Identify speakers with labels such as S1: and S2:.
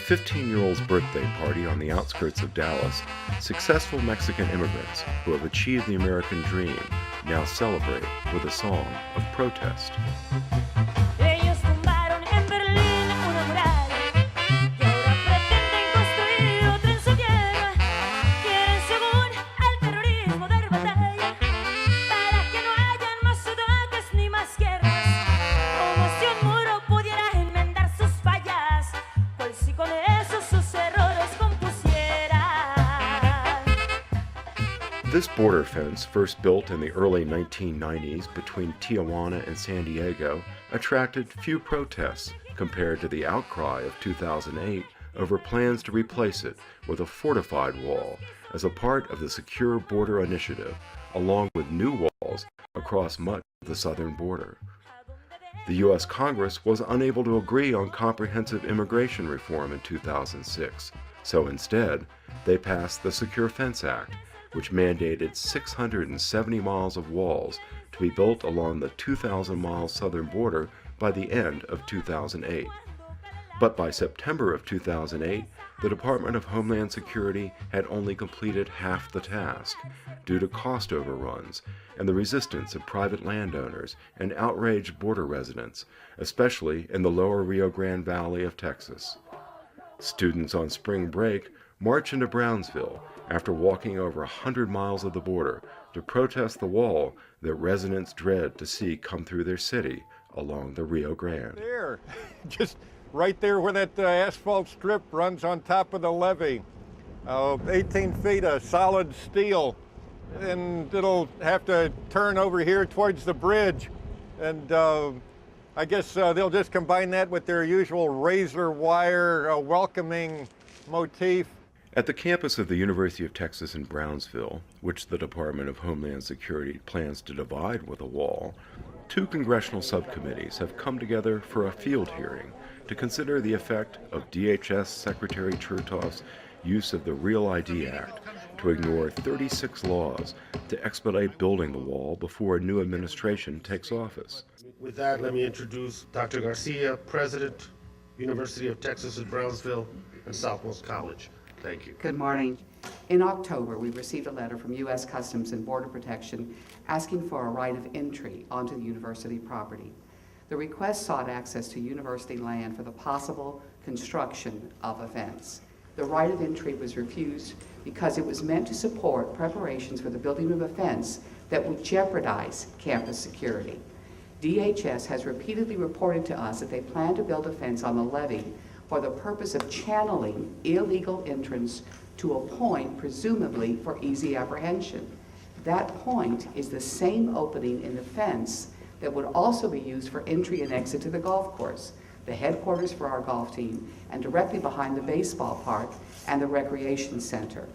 S1: 15-year-old's birthday party on the outskirts of Dallas, successful Mexican immigrants who have achieved the American dream now celebrate with a song of protest.
S2: Ellos tumbaron en Berlín una muralla y ahora pretenden construir otra en su tierra. Quieren, según al terrorismo, dar batalla para que no hayan más ataques ni más guerras. Como si un muro pudiera enmendar sus fallas, cual si con eso sus errores compusiera.
S1: This border fence, first built in the early 1990s between Tijuana and San Diego, attracted few protests compared to the outcry of 2008 over plans to replace it with a fortified wall as a part of the Secure Border Initiative, along with new walls across much of the southern border. The U.S. Congress was unable to agree on comprehensive immigration reform in 2006, so instead, they passed the Secure Fence Act, which mandated 670 miles of walls to be built along the 2,000-mile southern border by the end of 2008. But by September of 2008, the Department of Homeland Security had only completed half the task due to cost overruns and the resistance of private landowners and outraged border residents, especially in the lower Rio Grande Valley of Texas. Students on spring break march into Brownsville after walking over 100 miles of the border to protest the wall that residents dread to see come through their city along the Rio Grande.
S3: There, just right there where that asphalt strip runs on top of the levee. 18 feet of solid steel, and it'll have to turn over here towards the bridge. And I guess they'll just combine that with their usual razor wire welcoming motif.
S1: At the campus of the University of Texas in Brownsville, which the Department of Homeland Security plans to divide with a wall, two congressional subcommittees have come together for a field hearing to consider the effect of DHS Secretary Chertoff's use of the Real ID Act to ignore 36 laws to expedite building the wall before a new administration takes office.
S4: With that, let me introduce Dr. Garcia, President, University of Texas at Brownsville and Southmost College. Thank you.
S5: Good morning. In October, we received a letter from U.S. Customs and Border Protection asking for a right of entry onto the university property. The request sought access to university land for the possible construction of a fence. The right of entry was refused because it was meant to support preparations for the building of a fence that would jeopardize campus security. DHS has repeatedly reported to us that they plan to build a fence on the levee for the purpose of channeling illegal entrance to a point presumably for easy apprehension. That point is the same opening in the fence that would also be used for entry and exit to the golf course, the headquarters for our golf team, and directly behind the baseball park and the recreation center.